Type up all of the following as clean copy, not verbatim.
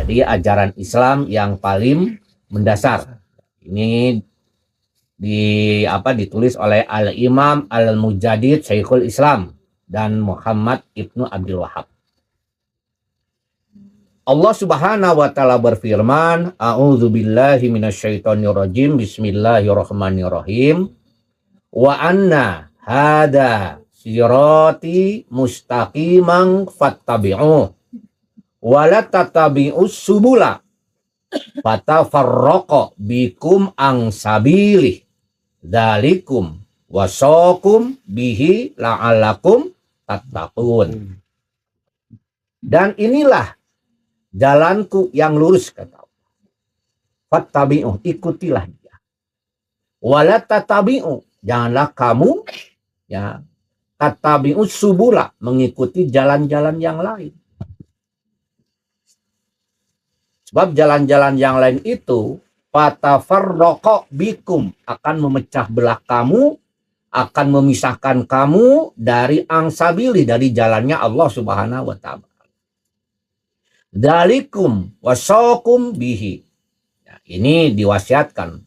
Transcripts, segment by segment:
dari ajaran Islam yang paling mendasar. Ini ditulis oleh Al-Imam Al-Mujaddid Syekhul Islam dan Muhammad Ibnu Abdul Wahab. Allah Subhanahu wa taala berfirman, A'udzubillahi minasyaitonirrajim. Bismillahirrahmanirrahim. Wa anna hada sirati mustaqiman fattabi'uh wa la tattabi'us subula fatafarraqa bikum an sabilih dzalikum wasaqum bihi la'allakum tattaqun. Dan inilah jalanku yang lurus, kata Allah. Fattabi'uh, ikutilah dia. Wala tattabi'u, janganlah kamu tattabi'us subula, mengikuti jalan-jalan yang lain. Sebab jalan-jalan yang lain itu fatafarraqa bikum, akan memecah belah kamu, akan memisahkan kamu dari ansabili, dari jalannya Allah Subhanahu wa taala. Dzalikum wasaqum bihi. Ya, ini diwasiatkan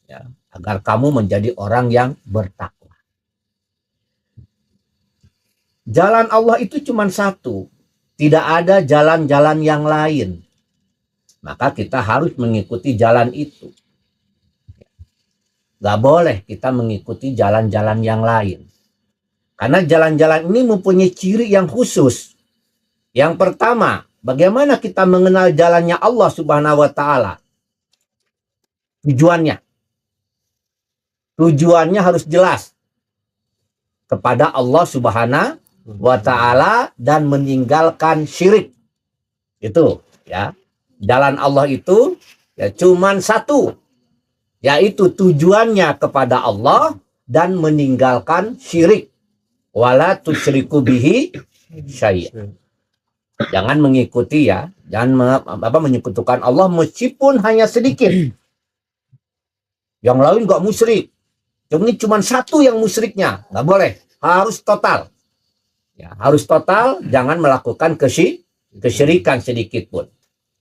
ya, agar kamu menjadi orang yang bertakwa. Jalan Allah itu cuma satu, tidak ada jalan-jalan yang lain. Maka kita harus mengikuti jalan itu. Gak boleh kita mengikuti jalan-jalan yang lain. Karena jalan-jalan ini mempunyai ciri yang khusus. Yang pertama, bagaimana kita mengenal jalannya Allah Subhanahu wa taala? Tujuannya. Tujuannya harus jelas. Kepada Allah Subhanahu wa taala dan meninggalkan syirik. Itu ya. Jalan Allah itu ya cuman satu, yaitu tujuannya kepada Allah dan meninggalkan syirik. Wala tusyriku bihi syai'a. Jangan mengikuti ya, jangan menyekutukan Allah meskipun hanya sedikit. Yang lain nggak musyrik. Ini cuma satu yang musyriknya, nggak boleh. Harus total. Ya, harus total, jangan melakukan kesyirikan sedikit pun.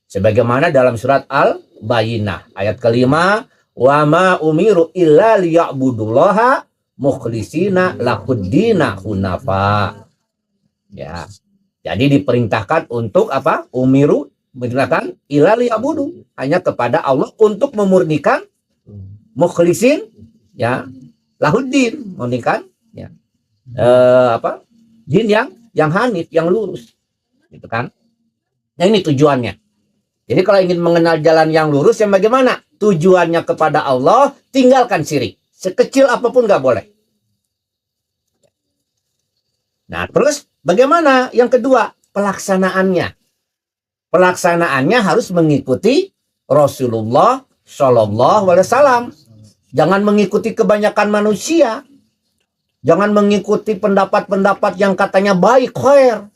Sebagaimana dalam surat Al-Bayyinah ayat kelima, wa ma umiru illa liya'budullaha mukhlisina lahuddina hunafa. Ya. Jadi diperintahkan untuk apa? Umiru diperintahkan illa liya'budu, hanya kepada Allah untuk memurnikan mukhlisin ya lahuddin, memurnikan ya. Din yang hanif, yang lurus. Gitu kan? Nah, ini tujuannya. Jadi kalau ingin mengenal jalan yang lurus, yang bagaimana? Tujuannya kepada Allah, tinggalkan syirik. Sekecil apapun nggak boleh. Nah, terus bagaimana? Yang kedua, pelaksanaannya. Pelaksanaannya harus mengikuti Rasulullah Shallallahu Alaihi Wasallam. Jangan mengikuti kebanyakan manusia. Jangan mengikuti pendapat-pendapat yang katanya baik, khair.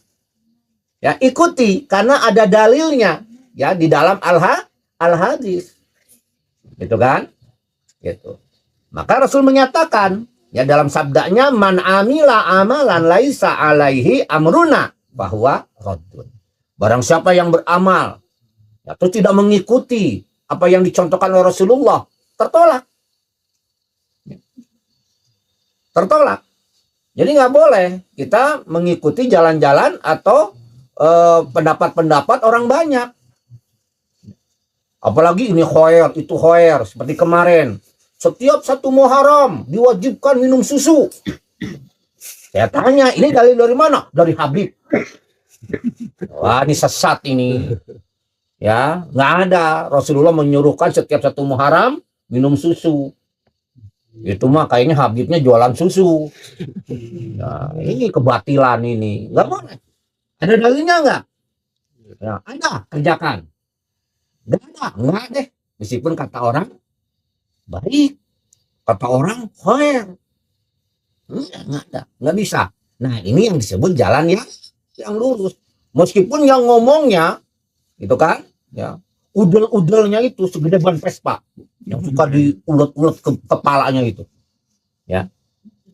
Ya, ikuti karena ada dalilnya. Ya, di dalam al-hadis. Gitu kan? Gitu. Maka Rasul menyatakan, ya dalam sabdanya, man amila amalan laisa alaihi amruna bahwa raddun. Barang siapa yang beramal atau tidak mengikuti apa yang dicontohkan oleh Rasulullah, tertolak. Tertolak. Jadi nggak boleh kita mengikuti jalan-jalan atau pendapat-pendapat orang banyak. Apalagi ini khair, itu khair. Seperti kemarin, setiap satu Muharram diwajibkan minum susu. Saya tanya, ini dalil dari mana? Dari Habib. Wah, ini sesat ini. Ya, nggak ada. Rasulullah menyuruhkan setiap satu Muharram minum susu. Itu mah kayaknya Habibnya jualan susu. Nah, ini kebatilan ini. Nggak boleh. Ada dalilnya nggak? Ya, ada, kerjakan. Nggak deh. Meskipun kata orang baik, kata orang khair, nggak ada, nggak bisa. Nah, ini yang disebut jalan yang lurus. Meskipun yang ngomongnya, gitu kan, ya udel-udelnya itu segede ban Vespa, yang suka diulet-ulet ke kepalanya itu, ya.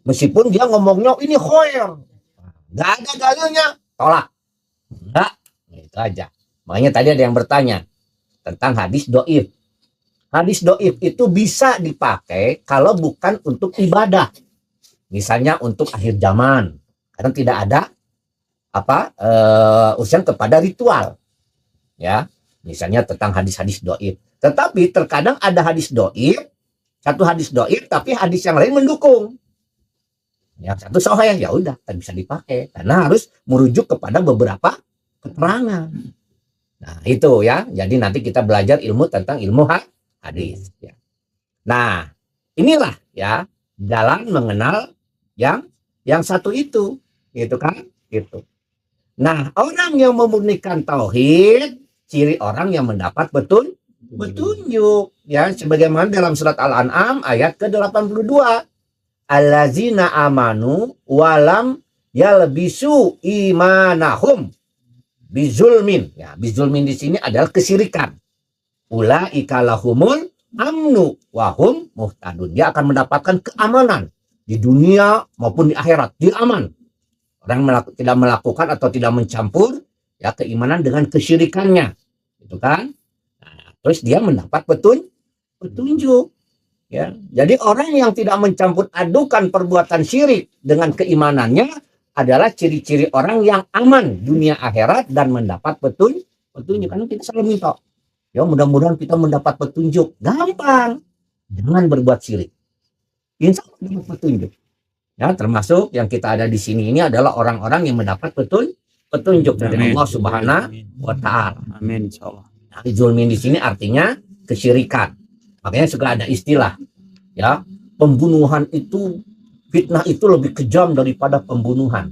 Meskipun dia ngomongnya ini khair, nggak ada dalilnya, tolak, nggak, itu aja. Makanya tadi ada yang bertanya tentang hadis doif. Hadis doif itu bisa dipakai kalau bukan untuk ibadah. Misalnya untuk akhir zaman. Karena tidak ada urusan kepada ritual. Ya, misalnya tentang hadis-hadis doif. Tetapi terkadang ada hadis doif, satu hadis doif, tapi hadis yang lain mendukung. Yang satu sahih, ya udah, kan bisa dipakai. Karena harus merujuk kepada beberapa keterangan. Nah, itu ya. Jadi nanti kita belajar ilmu tentang ilmu hadis. Ya. Nah, inilah ya jalan mengenal yang satu itu, gitu kan? Gitu. Nah, orang yang memurnikan tauhid, ciri orang yang mendapat petunjuk. Ya, sebagaimana dalam surat Al-An'am ayat ke-82. Allazina amanu walam yalbisu imanahum bizulmin. Ya, bizulmin di sini adalah kesyirikan. Ulaika lahumul amnu wahum muhtadun. Dia akan mendapatkan keamanan di dunia maupun di akhirat. Dia aman. Orang tidak melakukan atau tidak mencampur ya keimanan dengan kesyirikannya. Itu kan? Nah, terus dia mendapat petunjuk. Ya. Jadi orang yang tidak mencampur adukan perbuatan syirik dengan keimanannya adalah ciri-ciri orang yang aman dunia akhirat dan mendapat petunjuk. Karena kita selalu minta, ya mudah-mudahan kita mendapat petunjuk. Gampang, jangan berbuat syirik. Insya Allah dapat petunjuk. Ya, termasuk yang kita ada di sini ini adalah orang-orang yang mendapat petunjuk dari Allah Subhanahu wa Ta'ala. Amin. Insyaallah. Nah, zulmin di sini artinya kesyirikan. Makanya juga ada istilah, ya pembunuhan itu, fitnah itu lebih kejam daripada pembunuhan.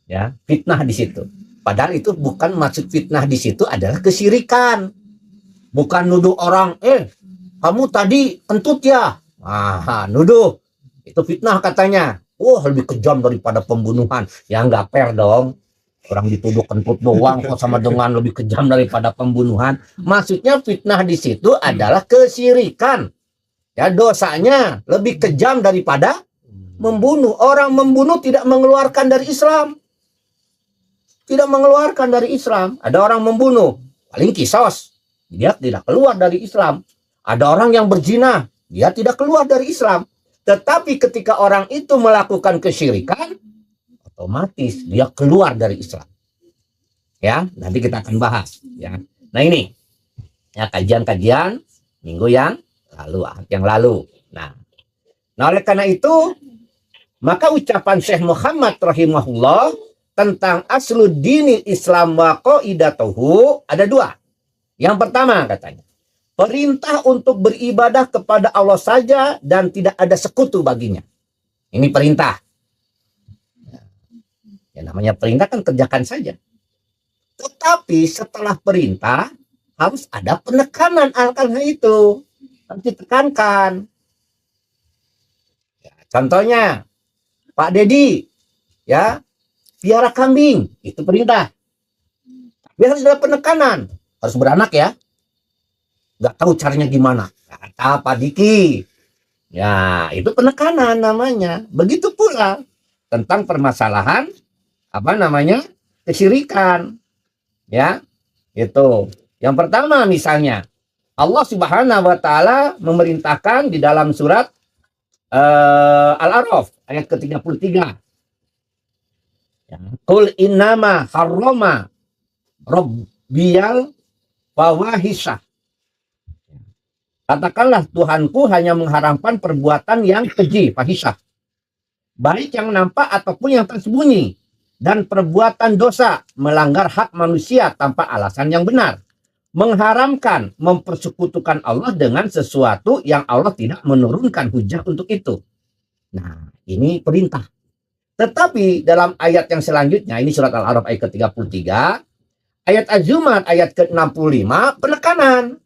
Ya, fitnah di situ. Padahal itu bukan maksud fitnah di situ adalah kesyirikan. Bukan nuduh orang, kamu tadi kentut ya. Nuduh. Itu fitnah katanya. Lebih kejam daripada pembunuhan. Ya nggak fair dong. Orang dituduh kentut doang kok sama dengan lebih kejam daripada pembunuhan. Maksudnya fitnah di situ adalah kesyirikan. Ya, dosanya lebih kejam daripada membunuh. Orang membunuh tidak mengeluarkan dari Islam. Tidak mengeluarkan dari Islam. Ada orang membunuh, paling kisos. Dia tidak keluar dari Islam. Ada orang yang berzina, dia tidak keluar dari Islam. Tetapi ketika orang itu melakukan kesyirikan, otomatis dia keluar dari Islam. Ya, nanti kita akan bahas. Ya, nah ini ya kajian-kajian minggu yang lalu. Nah, oleh karena itu maka ucapan Syekh Muhammad rahimahullah tentang asluddini Islam wa qaidatuhu ada dua. Yang pertama katanya, perintah untuk beribadah kepada Allah saja dan tidak ada sekutu baginya. Ini perintah. Ya, namanya perintah kan kerjakan saja. Tetapi setelah perintah harus ada penekanan karena itu. Harus ditekankan. Ya, contohnya Pak Dedi ya piara kambing, itu perintah. Tapi harus ada penekanan. Harus beranak ya. Nggak tahu caranya gimana. Kata Pak Diki. Ya, itu penekanan namanya. Begitu pula tentang permasalahan kesyirikan. Ya, itu. Yang pertama misalnya Allah Subhanahu wa Ta'ala memerintahkan di dalam surat Al-A'raf ayat ke-33. Ya. Qul innama harrama rabbiyal fawahisha. Katakanlah Tuhanku hanya mengharamkan perbuatan yang keji, fahisah. Baik yang nampak ataupun yang tersembunyi. Dan perbuatan dosa, melanggar hak manusia tanpa alasan yang benar. Mengharamkan, mempersekutukan Allah dengan sesuatu yang Allah tidak menurunkan hujah untuk itu. Nah, ini perintah. Tetapi dalam ayat yang selanjutnya, ini surat Al-A'raf ayat ke-33, ayat Az-Zumar ayat ke-65, penekanan.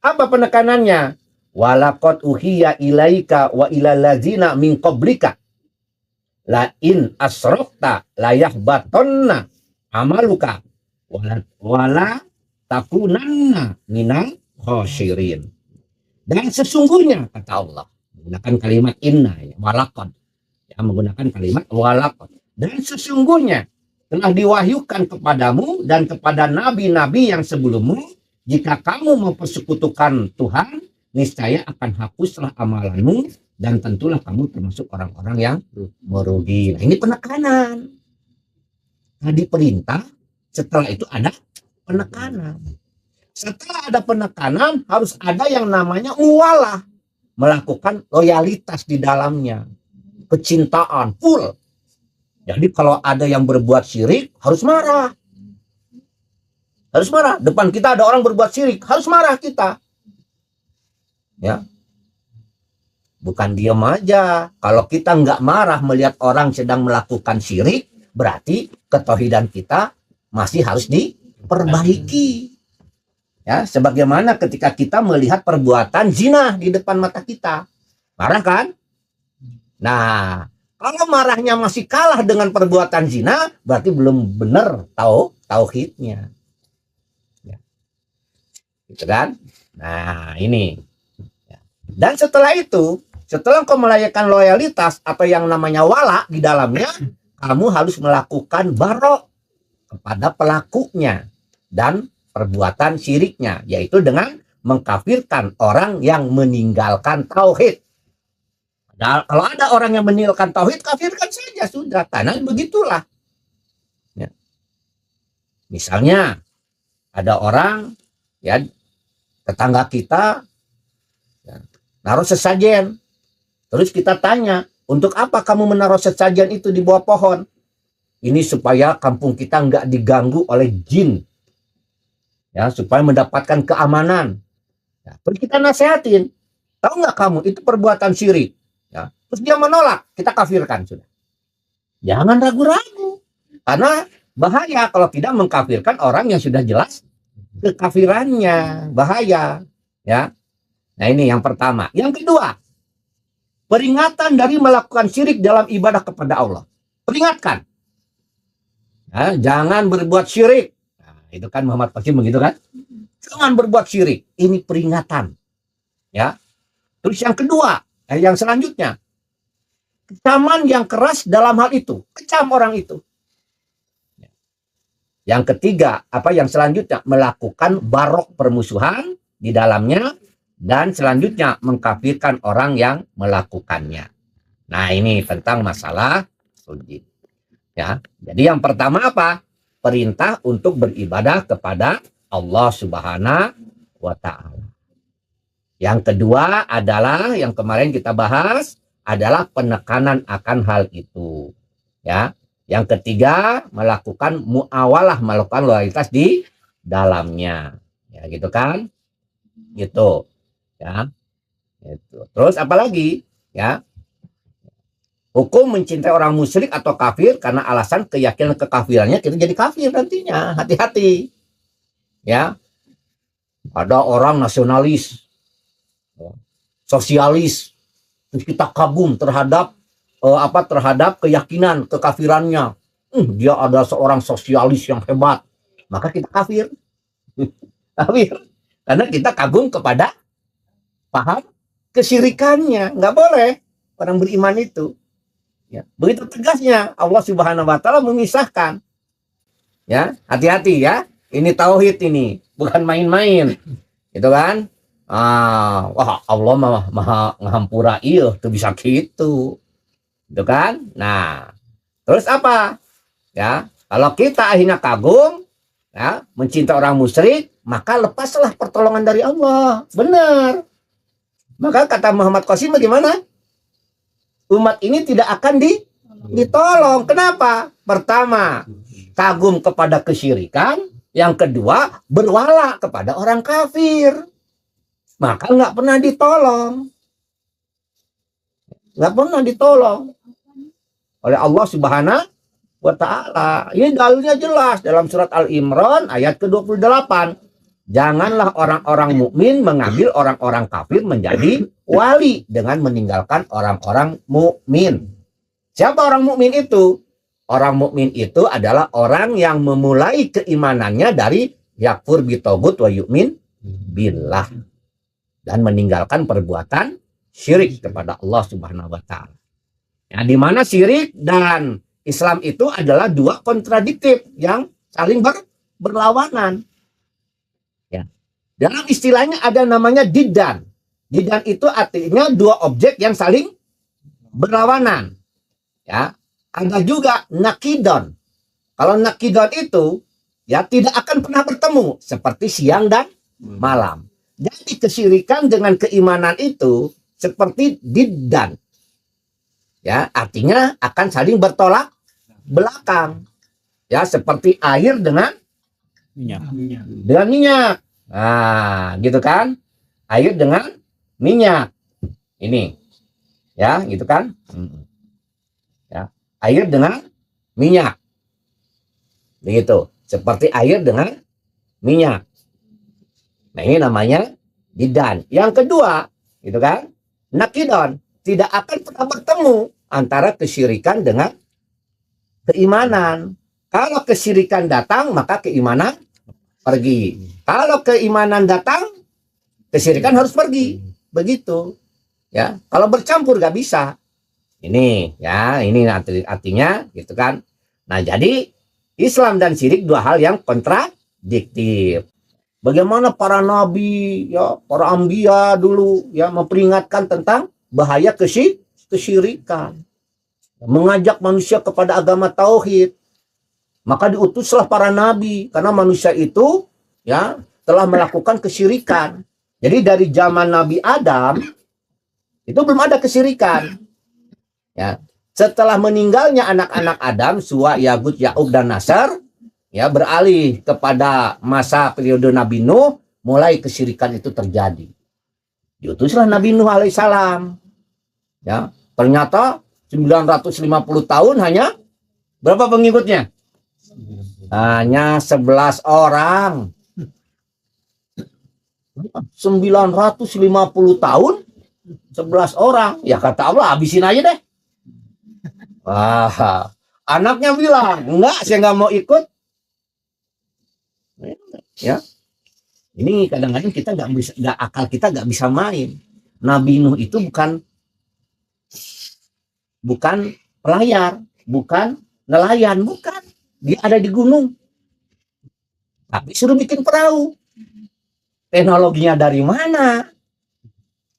Apa penekanannya? Walaqad uhiya ilaika wa ilal ladzina min qablika la in asrafta la yahbatanna amaluka wala takunanna minal khasirin. Dan sesungguhnya kata Allah menggunakan kalimat inna ya, walaqad. Ya, menggunakan kalimat walaqad. Dan sesungguhnya telah diwahyukan kepadamu dan kepada nabi-nabi yang sebelummu, jika kamu mempersekutukan Tuhan, niscaya akan hapuslah amalanmu dan tentulah kamu termasuk orang-orang yang merugi. Nah, ini penekanan. Tadi perintah, setelah itu ada penekanan. Setelah ada penekanan, harus ada yang namanya muwalah, melakukan loyalitas di dalamnya, kecintaan full. Jadi kalau ada yang berbuat syirik, harus marah. Harus marah. Depan kita ada orang berbuat syirik, harus marah kita. Ya. Bukan diam aja. Kalau kita nggak marah melihat orang sedang melakukan syirik, berarti ketauhidan kita masih harus diperbaiki. Ya, sebagaimana ketika kita melihat perbuatan zina di depan mata kita. Marah kan? Nah, kalau marahnya masih kalah dengan perbuatan zina, berarti belum benar tauhidnya. Ya. Gitu kan? Nah, ini. Dan setelah itu, setelah kau melakukan loyalitas atau yang namanya wala di dalamnya, kamu harus melakukan barok kepada pelakunya dan perbuatan syiriknya, yaitu dengan mengkafirkan orang yang meninggalkan tauhid. Nah, kalau ada orang yang meninggalkan tauhid, kafirkan saja sudah. Karena begitulah. Ya. Misalnya ada orang, ya, tetangga kita, ya, naruh sesajen. Terus kita tanya, untuk apa kamu menaruh sesajen itu di bawah pohon? Ini supaya kampung kita nggak diganggu oleh jin, ya, supaya mendapatkan keamanan. Ya, terus kita nasihatin, tahu nggak kamu itu perbuatan syirik? Ya. Terus dia menolak, kita kafirkan sudah. Jangan ragu-ragu, karena bahaya kalau tidak mengkafirkan orang yang sudah jelas kekafirannya, bahaya. Ya, nah ini yang pertama. Yang kedua, peringatan dari melakukan syirik dalam ibadah kepada Allah. Peringatkan, ya, jangan berbuat syirik. Nah, itu kan Muhammad Qasim begitu kan? Jangan berbuat syirik. Ini peringatan. Ya. Terus yang kedua, yang selanjutnya, kecaman yang keras dalam hal itu, kecam orang itu. Yang ketiga, apa yang selanjutnya, melakukan barok permusuhan di dalamnya, dan selanjutnya mengkafirkan orang yang melakukannya. Nah, ini tentang masalah sujud. Ya, jadi yang pertama apa? Perintah untuk beribadah kepada Allah Subhanahu wa Ta'ala. Yang kedua adalah yang kemarin kita bahas adalah penekanan akan hal itu. Ya. Yang ketiga melakukan muawalah, melakukan loyalitas di dalamnya. Ya, gitu kan? Gitu. Ya. Itu. Terus apalagi? Ya. Hukum mencintai orang musyrik atau kafir karena alasan keyakinan kekafirannya kita jadi kafir nantinya. Hati-hati. Ya. Ada orang nasionalis, sosialis, terus kita kagum terhadap terhadap keyakinan kekafirannya. Dia ada seorang sosialis yang hebat, maka kita kafir. Kafir. Karena kita kagum kepada paham kesyirikannya. Nggak boleh orang beriman itu. Ya, begitu tegasnya Allah Subhanahu wa Ta'ala memisahkan. Ya, hati-hati ya. Ini tauhid ini, bukan main-main. Gitu kan? Wah, Allah maha ngahampura iya, tuh bisa gitu. Gitu kan? Nah, terus apa? Ya, kalau kita akhirnya kagum, ya, mencinta orang musyrik, maka lepaslah pertolongan dari Allah. Benar. Maka kata Muhammad Qasim bagaimana? Umat ini tidak akan ditolong. Kenapa? Pertama, kagum kepada kesyirikan. Yang kedua, berwala kepada orang kafir. Maka nggak pernah ditolong. Nggak pernah ditolong oleh Allah Subhanahu wa Ta'ala. Ini dalilnya jelas dalam surat Al-Imran ayat ke-28. Janganlah orang-orang mukmin mengambil orang-orang kafir menjadi wali dengan meninggalkan orang-orang mukmin. Siapa orang mukmin itu? Orang mukmin itu adalah orang yang memulai keimanannya dari yakfur bitogut wa yu'min billah, dan meninggalkan perbuatan syirik kepada Allah Subhanahu wa Ta'ala. Ya, di mana syirik dan Islam itu adalah dua kontradiktif yang saling berlawanan. Ya. Dalam istilahnya ada namanya didan. Didan itu artinya dua objek yang saling berlawanan. Ya. Ada juga nakidon. Kalau nakidon itu ya tidak akan pernah bertemu seperti siang dan malam. Jadi kesyirikan dengan keimanan itu seperti didan. Ya, artinya akan saling bertolak belakang. Ya, seperti air dengan minyak. Nah, gitu kan? Air dengan minyak. Ini. Ya, gitu kan? Ya, air dengan minyak. Begitu. Seperti air dengan minyak. Nah, ini namanya didan. Yang kedua, gitu kan? Nakidon. Tidak akan pernah bertemu antara kesyirikan dengan keimanan. Kalau kesyirikan datang, maka keimanan pergi. Kalau keimanan datang, kesyirikan harus pergi. Begitu. Ya, kalau bercampur gak bisa. Ini, ya, ini artinya, gitu kan. Nah, jadi Islam dan syirik dua hal yang kontradiktif. Bagaimana para nabi, ya, para anbiya dulu, ya, memperingatkan tentang bahaya kesyirikan, mengajak manusia kepada agama tauhid. Maka diutuslah para nabi karena manusia itu ya telah melakukan kesyirikan. Jadi dari zaman Nabi Adam itu belum ada kesyirikan. Ya, setelah meninggalnya anak-anak Adam, Suwa, Yagud, Ya'ub dan Nasr, ya beralih kepada masa periode Nabi Nuh, mulai kesyirikan itu terjadi. Diutuslah Nabi Nuh alaihissalam. Ya, ternyata 950 tahun hanya berapa pengikutnya? Hanya 11 orang. 950 tahun 11 orang. Ya kata Allah, habisin aja deh. Wah, anaknya bilang, enggak, saya nggak mau ikut. Ya, ini kadang-kadang kita akal kita nggak bisa main. Nabi Nuh itu bukan pelayar, bukan nelayan, bukan. Dia ada di gunung. Tapi suruh bikin perahu. Teknologinya dari mana?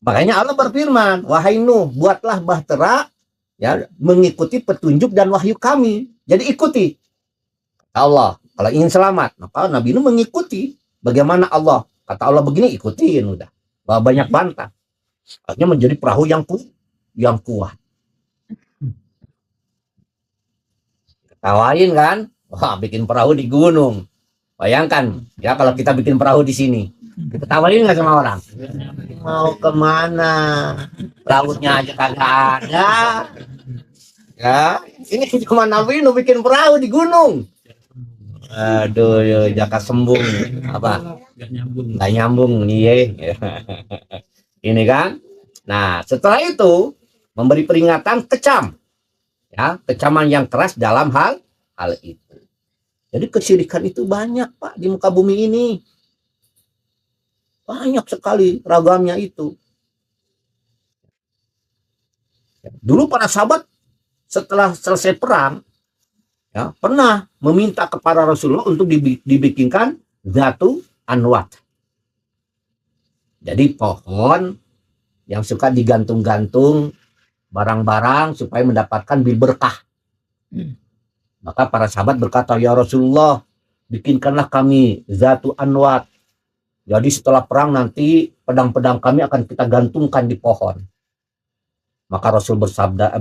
Makanya Allah berfirman, wahai Nuh, buatlah bahtera ya mengikuti petunjuk dan wahyu kami. Jadi ikuti. Allah, kalau ingin selamat, maka Nabi Nuh mengikuti bagaimana Allah. Kata Allah begini, ikutin udah. Banyak bantah. Akhirnya menjadi perahu yang kuat. Tawain kan, wah bikin perahu di gunung. Bayangkan ya kalau kita bikin perahu di sini, kita tawarin nggak sama orang? Mau kemana? Lautnya aja kagak ada. Ya, ini cuma Nabi Nuh bikin perahu di gunung. Aduh, jaka sembung apa? Nggak nyambung nih. Ini kan. Nah, setelah itu memberi peringatan kecam. Ya, kecaman yang keras dalam hal itu. Jadi kesyirikan itu banyak, Pak, di muka bumi ini. Banyak sekali ragamnya itu. Dulu para sahabat setelah selesai perang ya, pernah meminta kepada Rasulullah untuk dibikinkan Zatu Anwat. Jadi pohon yang suka digantung-gantung barang-barang supaya mendapatkan bil berkah. Maka para sahabat berkata, ya Rasulullah, bikinkanlah kami Zatu Anwat. Jadi setelah perang nanti pedang-pedang kami akan kita gantungkan di pohon. Maka Rasul bersabda,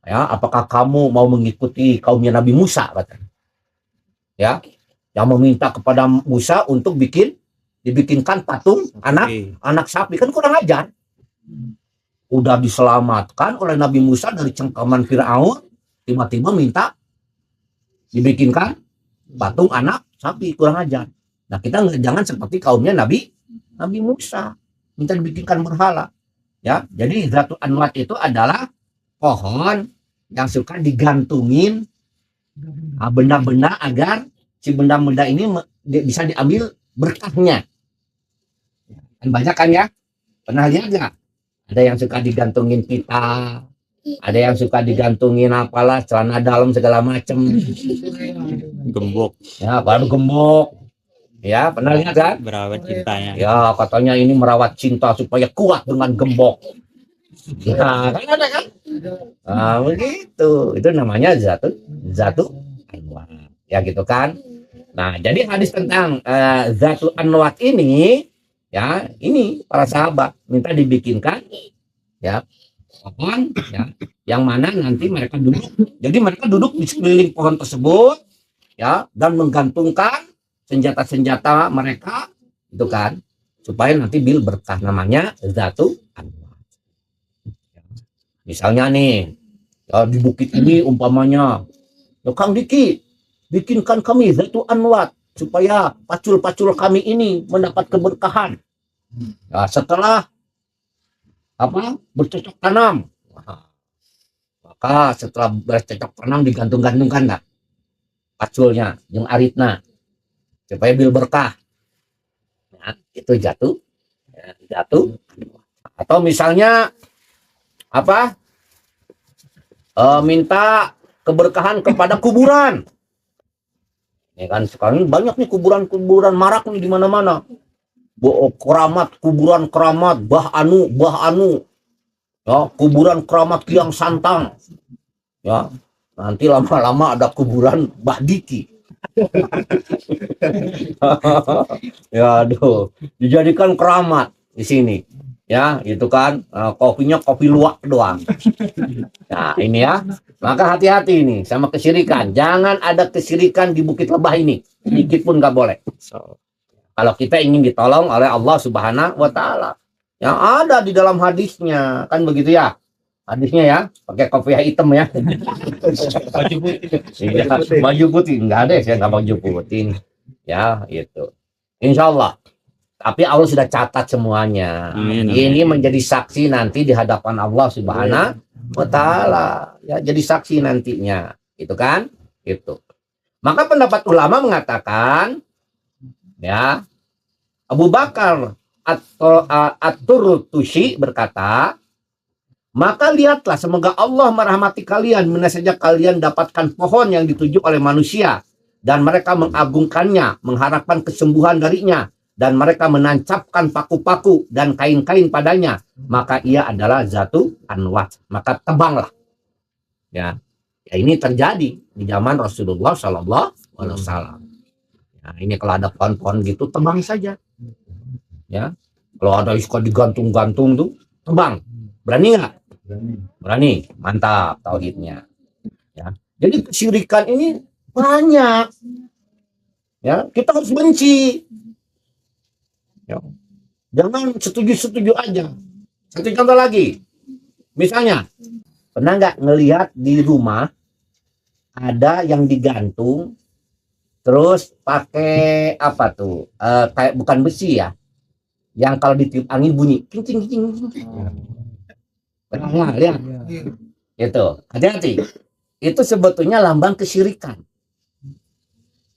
ya, apakah kamu mau mengikuti kaumnya Nabi Musa? Katanya. Ya, yang meminta kepada Musa untuk dibikinkan patung anak sapi, kan kurang ajar. Udah diselamatkan oleh Nabi Musa dari cengkaman Firaun, tiba-tiba minta dibikinkan patung anak sapi, kurang ajar. Nah, kita jangan seperti kaumnya Nabi Musa, minta dibikinkan berhala. Ya, jadi Zatu Anwat itu adalah pohon yang suka digantungin benda-benda agar si benda-benda ini bisa diambil berkahnya. Dan banyak kan ya? Pernah lihat nggak? Ada yang suka digantungin pita, Ada yang suka digantungin apalah celana dalam segala macem. Gembok. Ya, baru gembok. Ya, pernah lihat kan? Berawat cintanya. Ya, katanya ini merawat cinta supaya kuat dengan gembok. Ya, kan ada kan? Nah, begitu. Itu namanya zatu anwat. Ya gitu kan? Nah, jadi hadis tentang zatu anwat ini, ya, ini para sahabat minta dibikinkan, ya, pohon, ya, yang mana nanti mereka duduk. Jadi mereka duduk di sekeliling pohon tersebut, ya, dan menggantungkan senjata-senjata mereka, itu kan, supaya nanti bil berkah, namanya zatu anwat. Misalnya nih, ya, di bukit ini umpamanya, ya, Kang Diki, bikinkan kami zatu anwat supaya pacul-pacul kami ini mendapat keberkahan. Ya, setelah apa bercocok tanam, maka setelah bercocok tanam digantung-gantungkan nggak paculnya, yang aritna, supaya bil berkah. Nah, itu jatuh, ya, jatuh. Atau misalnya apa? Minta keberkahan kepada kuburan. Ya kan sekarang banyak nih kuburan-kuburan marak nih di mana-mana. Keramat, kuburan keramat, bah anu. Ya, kuburan keramat Kiang Santang. Ya, nanti lama-lama ada kuburan Bah Diki. Ya, aduh, dijadikan keramat di sini. Ya, itu kan kopinya kopi luwak doang. Nah, ini ya. Maka hati-hati nih sama kesyirikan. Jangan ada kesyirikan di Bukit Lebah ini. Sedikit pun nggak boleh. Kalau kita ingin ditolong oleh Allah Subhanahu wa taala. Yang ada di dalam hadisnya, kan begitu ya? Hadisnya ya, pakai kopiah hitam ya. Baju putih. Iya, baju putih enggak ada, saya nggak baju putih. Ya, itu. Insya Allah. Tapi Allah sudah catat semuanya. Amin. Ini menjadi saksi nanti di hadapan Allah Subhanahu wa taala. Ya, jadi saksi nantinya. Itu kan? Itu. Maka pendapat ulama mengatakan, ya, Abu Bakar At-Turtusi berkata, maka lihatlah semoga Allah merahmati kalian mana saja kalian dapatkan pohon yang dituju oleh manusia dan mereka mengagungkannya, mengharapkan kesembuhan darinya, dan mereka menancapkan paku-paku dan kain-kain padanya, maka ia adalah zatu anwat, maka tebanglah. Ya, ya ini terjadi di zaman Rasulullah Sallallahu Alaihi Wasallam. Nah, ini kalau ada pohon-pohon gitu tebang saja. Ya, kalau ada suka digantung-gantung tuh tebang. Berani nggak? Berani. Mantap tauhidnya. Ya, jadi kesyirikan ini banyak. Ya, kita harus benci. Ya. Jangan setuju-setuju aja. Satu contoh lagi. Misalnya, pernah nggak ngelihat di rumah ada yang digantung terus pakai apa tuh? Kayak bukan besi ya. Yang kalau ditiup angin bunyi kincing. Pernah nggak lihat? Itu. Hati-hati. Itu sebetulnya lambang kesyirikan.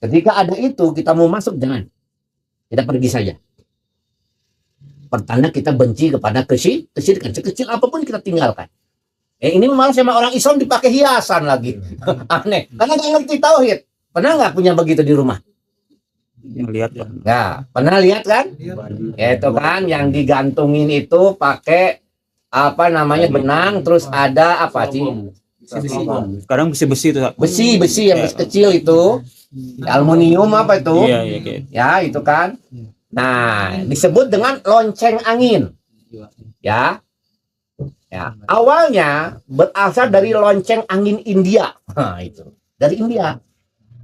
Ketika ada itu, kita mau masuk jangan. Kita pergi saja. Pertanda kita benci kepada kesyirikan. Sekecil apapun kita tinggalkan. Ini malah sama orang Islam dipakai hiasan lagi. Aneh. Karena nggak ngerti tauhid. Pernah nggak punya begitu di rumah? Lihat ya. Nggak. Pernah lihat kan? Itu kan yang digantungin itu pakai apa namanya benang. Terus ada apa sih? Sekarang besi-besi itu. Besi yang kecil itu. Aluminium apa itu? Iya, kayak. Ya itu kan. Nah, disebut dengan lonceng angin. Ya. Ya, awalnya berasal dari lonceng angin India. Nah, itu. Dari India.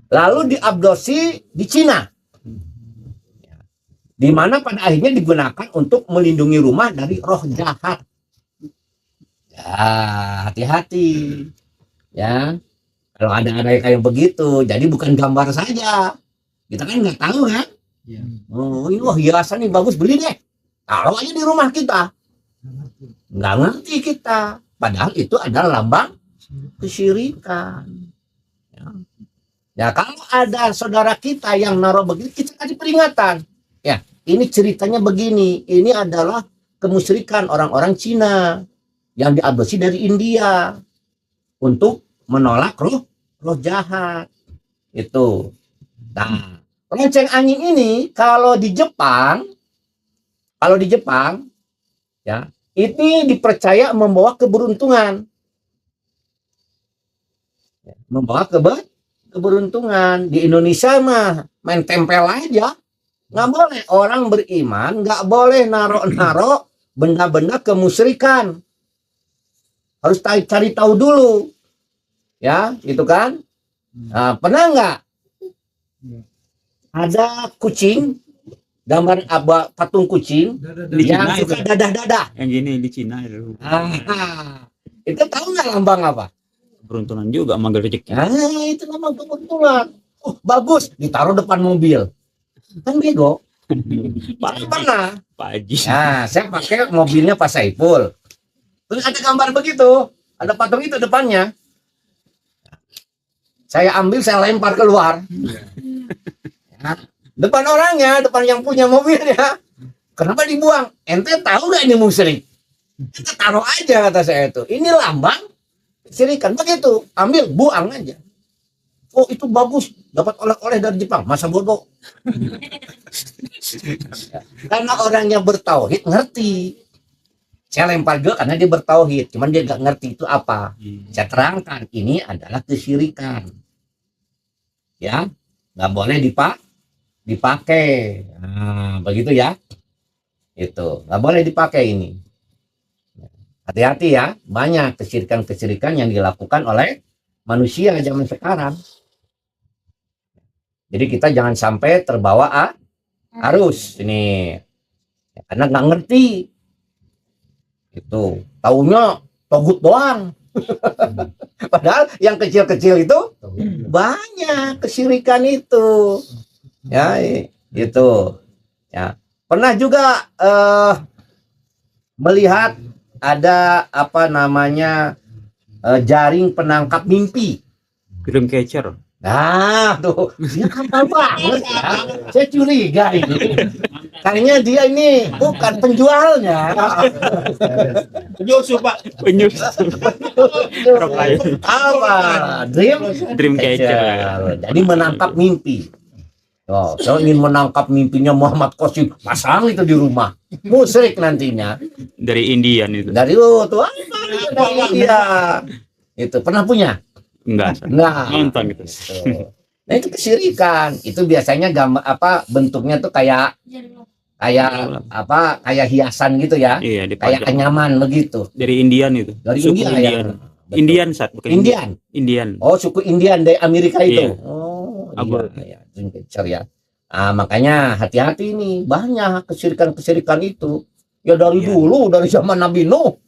Lalu diadopsi di Cina. Di mana pada akhirnya digunakan untuk melindungi rumah dari roh jahat. Ya, hati-hati. Ya. Kalau ada kayak begitu, jadi bukan gambar saja. Kita kan nggak tahu kan? Oh, ini wah hiasan nih bagus, beli deh. Taruh aja di rumah kita. Nggak ngerti kita. Padahal itu adalah lambang kesyirikan. Ya, kalau ada saudara kita yang naruh begini, kita kasih peringatan. Ya, ini ceritanya begini. Ini adalah kemusyrikan orang-orang Cina. yang diadopsi dari India untuk menolak roh jahat itu. Nah, lonceng angin ini kalau di Jepang ya, ini dipercaya membawa keberuntungan. Membawa keberuntungan. Di Indonesia mah main tempel aja. Nggak boleh. Orang beriman nggak boleh naro-naro benda-benda kemusyrikan. Harus cari tahu dulu. Ya, gitu kan? Nah, pernah nggak ada kucing, gambar patung kucing Di yang Cina suka itu. dadah-dadah? Yang gini di Cina itu. Itu tahu nggak lambang apa? Beruntungan juga manggil rezeki. Itu lambang kebetulan. Oh, bagus, ditaruh depan mobil. Kan bego. Saya pernah. Pak Haji. Nah, saya pakai mobilnya Pak Saiful. Terus ada gambar begitu, ada patung itu depannya. Saya ambil, saya lempar keluar. Ya, depan orangnya, depan yang punya mobilnya. Kenapa dibuang? Ente tahu nggak ini musyrik? Kita taruh aja, kata saya itu. Ini lambang kesyirikan. Begitu, ambil, buang aja. Oh, itu bagus, dapat oleh-oleh dari Jepang. Masa bodoh? Karena orangnya bertauhid ngerti. Saya lempar juga karena dia bertauhid, cuman dia nggak ngerti itu apa. Saya terangkan, ini adalah kesyirikan. Ya, nggak boleh dipakai. Nah, begitu ya. Itu nggak boleh dipakai ini. Hati-hati ya, banyak kesyirikan-kesyirikan yang dilakukan oleh manusia zaman sekarang. Jadi kita jangan sampai terbawa arus ini, karena nggak ngerti. Itu taunya togut doang. Padahal yang kecil-kecil itu banyak kesyirikan itu. Ya, itu. Ya. Pernah juga melihat ada apa namanya jaring penangkap mimpi. Dreamcatcher. Nah, tuh dia hafal banget ya. Saya curiga ini. Kayaknya dia ini bukan penjualnya. Penyusup, Pak. Penyusup. Apa? Dreamcatcher. Jadi menangkap mimpi. Oh, saya ingin menangkap mimpinya Muhammad Qasim. Pasang itu di rumah. Musyrik nantinya. Dari Indian itu. Dari tuh apa? Dari India. Itu pernah punya? Enggak. Enggak. Nonton gitu. Nah, itu kesyirikan. Itu biasanya gambar apa bentuknya tuh kayak apa kayak hiasan gitu ya. Iya, Kayak dipajang. anyaman begitu. Dari Indian itu. Dari Suku India ya. Indian. Betul. Indian saat bukan Indian. Indian. Oh, suku Indian dari Amerika itu. Iya. Oh, Abu. iya, Dreamcatcher ya. Makanya hati-hati nih, banyak kesyirikan-kesyirikan itu. Ya dari Iya. dulu, dari zaman Nabi Nuh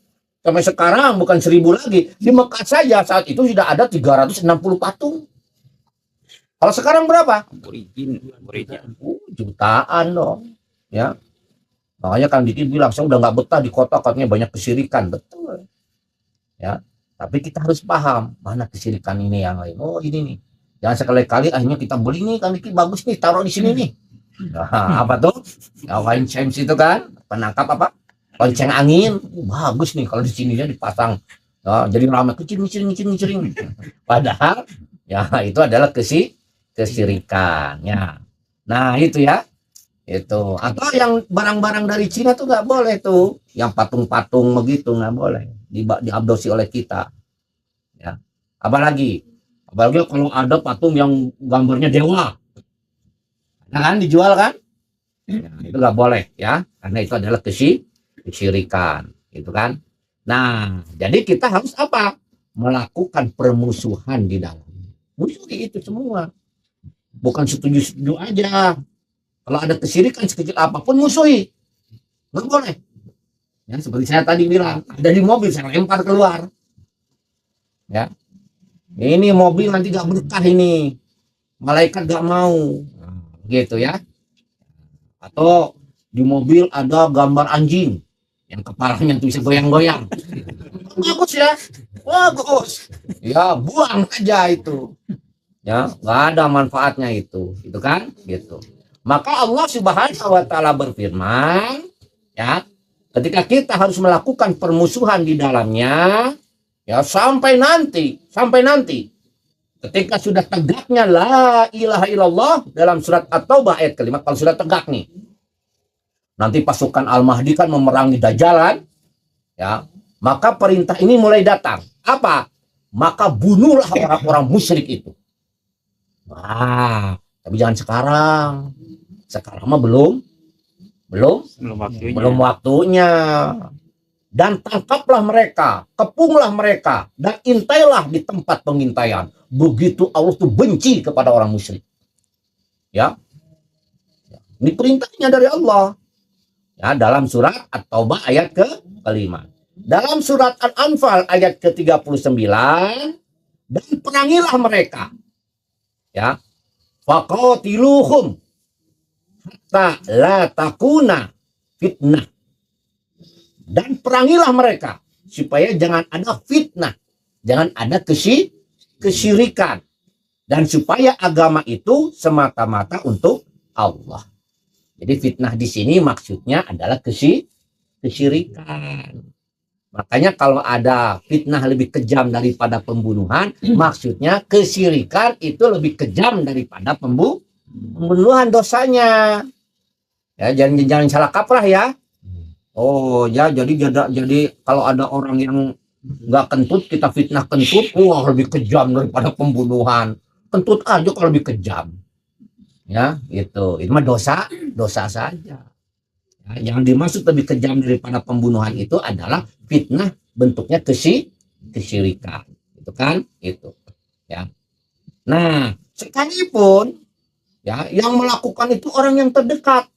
sampai sekarang bukan 1000 lagi. Di Mekah saja saat itu sudah ada 360 patung. Kalau sekarang berapa? Aborigin. Jutaan dong. Ya. Makanya Kang Diki bilang, saya udah nggak betah di kota katanya banyak kesyirikan. Betul. Ya. Tapi kita harus paham mana kesyirikan ini yang lain. Oh, ini nih. Jangan sekali-kali akhirnya kita beli nih Kang Diki bagus nih, taruh di sini nih. Nah, apa tuh? Wine Champs itu kan penangkap apa? Lonceng angin. Bagus nih kalau di sininya dipasang. Nah, jadi ramai kecil. Padahal ya itu adalah kesyirikan ya. Nah, itu ya. Itu atau yang barang-barang dari Cina tuh nggak boleh tuh, yang patung-patung begitu nggak boleh diadopsi oleh kita ya. Apalagi kalau ada patung yang gambarnya dewa nah, kan dijual kan ya, itu nggak boleh ya, karena itu adalah kesyirikan gitu kan. Nah, jadi kita harus apa, melakukan permusuhan di dalam musuhi itu semua, bukan setuju aja. Kalau ada kesyirikan sekecil apapun musuhi, nggak boleh. Ya, seperti saya tadi bilang, ada di mobil saya lempar keluar. Ya, ini mobil nanti nggak berkah ini, malaikat nggak mau, gitu ya. Atau di mobil ada gambar anjing yang kepalanya tuh bisa goyang-goyang. Bagus ya, bagus. Ya buang aja itu. Ya, nggak ada manfaatnya itu kan, gitu. Maka Allah Subhanahu wa taala berfirman, ya, Ketika kita harus melakukan permusuhan di dalamnya, ya sampai nanti ketika sudah tegaknya la ilaha illallah dalam surat At-Taubah ayat kelima, kalau sudah tegak nih, nanti pasukan Al-Mahdi kan memerangi Dajjal, ya, maka perintah ini mulai datang. Apa? Maka bunuhlah orang-orang musyrik itu. Wah, tapi jangan sekarang. Sekarang mah belum Belum waktunya. waktunya. Dan tangkaplah mereka, kepunglah mereka, dan intailah di tempat pengintaian. Begitu Allah tuh benci kepada orang musyrik. Ya, ini perintahnya dari Allah. Ya, dalam surat At-Taubah ayat ke-5. Dalam surat Al-Anfal ayat ke-39, dan perangilah mereka. Ya, faqatiluhum hatta la takuna fitnah. Dan perangilah mereka supaya jangan ada fitnah, jangan ada kesyirikan, dan supaya agama itu semata-mata untuk Allah. Jadi fitnah di sini maksudnya adalah kesyirikan. Makanya kalau ada fitnah lebih kejam daripada pembunuhan, maksudnya kesyirikan itu lebih kejam daripada pembunuhan dosanya. Ya, jangan salah kaprah ya. Oh ya, jadi kalau ada orang yang nggak kentut, kita fitnah kentut, wah lebih kejam daripada pembunuhan. Kentut aja kalau lebih kejam. Ya, itu mah dosa saja. Ya, yang dimaksud lebih kejam daripada pembunuhan itu adalah fitnah bentuknya kesyirikan. Itu kan? Itu. Ya. Nah, sekalipun ya yang melakukan itu orang yang terdekat.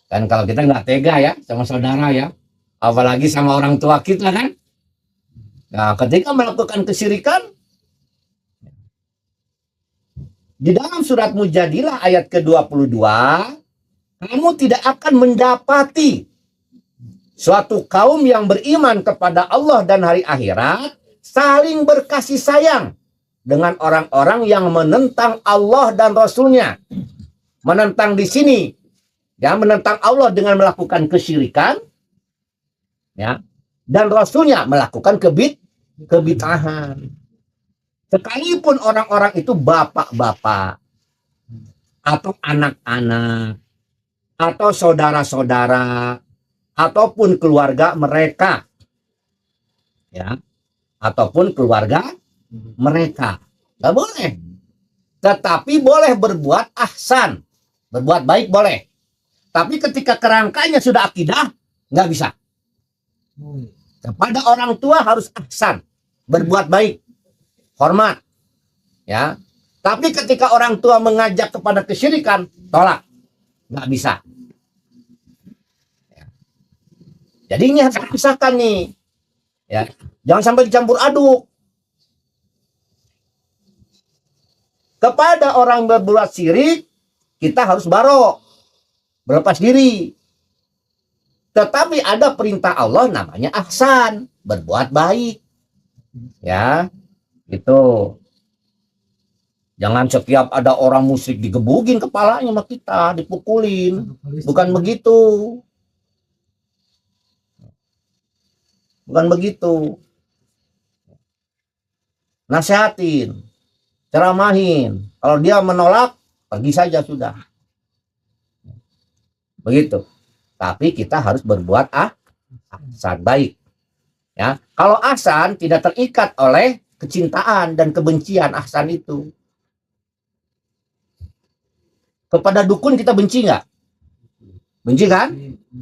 Kan kalau kita nggak tega ya sama saudara ya, apalagi sama orang tua kita kan. Nah, ketika melakukan kesyirikan, di dalam surat Mujadilah ayat ke-22, kamu tidak akan mendapati suatu kaum yang beriman kepada Allah dan hari akhirat saling berkasih sayang dengan orang-orang yang menentang Allah dan Rasul-Nya. Menentang di sini ya, menentang Allah dengan melakukan kesyirikan, ya, dan Rasulnya melakukan kebid'ahan. Sekalipun orang-orang itu bapak-bapak atau anak-anak atau saudara-saudara ataupun keluarga mereka, ya, ataupun keluarga mereka, nggak boleh. Tetapi boleh berbuat ahsan, berbuat baik boleh. Tapi ketika kerangkanya sudah akidah, nggak bisa. Kepada orang tua harus ahsan, berbuat baik, hormat. Ya. Tapi ketika orang tua mengajak kepada kesyirikan, tolak. Nggak bisa. Ya. Jadi ini harus dipisahkan nih. Ya. Jangan sampai dicampur aduk. Kepada orang berbuat syirik, kita harus barok. Berlepas diri. Tetapi ada perintah Allah namanya ahsan, berbuat baik. Ya, itu. Jangan setiap ada orang musyrik digebugin kepalanya sama kita, dipukulin. Bukan begitu. Bukan begitu. Nasihatin, ceramahin. Kalau dia menolak, pergi saja sudah. Begitu. Tapi kita harus berbuat ahsan, baik. Ya, kalau ahsan tidak terikat oleh kecintaan dan kebencian, ahsan itu. Kepada dukun kita benci nggak? Benci kan?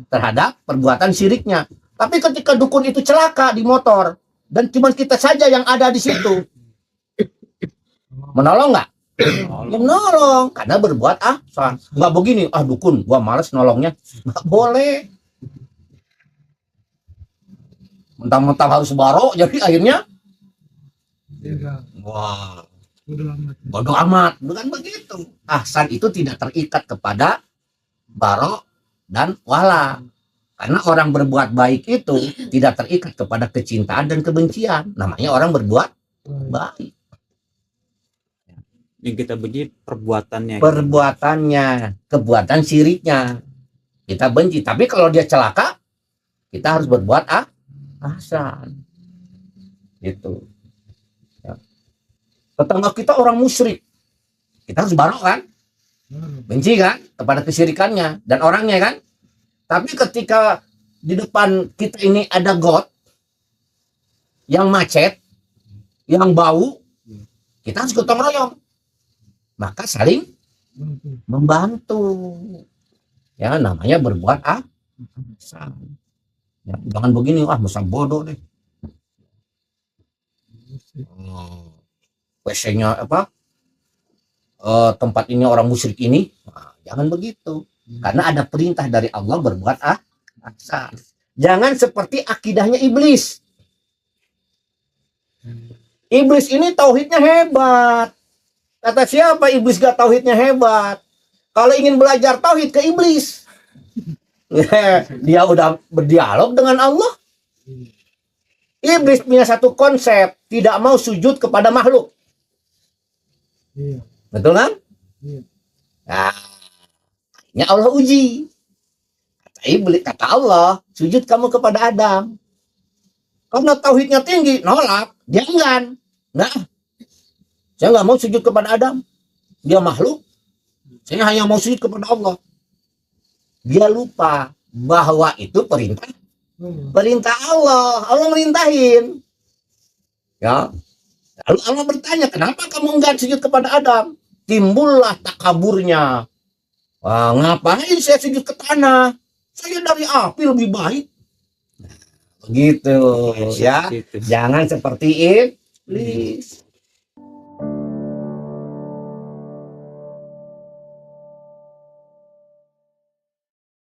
Terhadap perbuatan syiriknya. Tapi ketika dukun itu celaka di motor dan cuma kita saja yang ada di situ, menolong nggak? Menolong, karena berbuat ahsan. Nggak begini, dukun, gua males nolongnya. Nggak boleh. Mentang-mentang harus barok, jadi akhirnya wah, bodoh amat. Bukan begitu. Ahsan itu tidak terikat kepada barok dan wala. Karena orang berbuat baik itu tidak terikat kepada kecintaan dan kebencian. Namanya orang berbuat baik. Yang kita benci perbuatannya. Perbuatannya, kebuatan syiriknya. kita benci. Tapi kalau dia celaka, kita harus berbuat ahsan. Gitu. Ya. Tetangga kita orang musyrik, kita harus barok kan? Benci kan kepada kesyirikannya dan orangnya kan? Tapi ketika di depan kita ini ada got yang macet, yang bau, kita harus gotong royong. Maka saling membantu. Ya, namanya berbuat ahsan. Ya, jangan begini, masa bodoh deh. WC-nya apa? Tempat ini orang musyrik ini, jangan begitu. Karena ada perintah dari Allah berbuat ahsan. Jangan seperti akidahnya iblis. Iblis ini tauhidnya hebat. Kata siapa iblis gak tauhidnya hebat? Kalau ingin belajar tauhid ke iblis. Dia udah berdialog dengan Allah. Iblis punya satu konsep, tidak mau sujud kepada makhluk. Betul kan? Nah, ya Allah uji. Kata iblis, kata Allah, sujud kamu kepada Adam. Karena tauhidnya tinggi, nolak. Dia enggan. Enggak. Saya nggak mau sujud kepada Adam. Dia makhluk. Saya hanya mau sujud kepada Allah. Dia lupa bahwa itu perintah Allah. Allah merintahin. Ya. Lalu Allah bertanya, kenapa kamu enggan sujud kepada Adam? Timbullah takaburnya. Wah, ngapain saya sujud ke tanah? Saya dari api lebih baik. Begitu ya. Gitu. Jangan seperti iblis.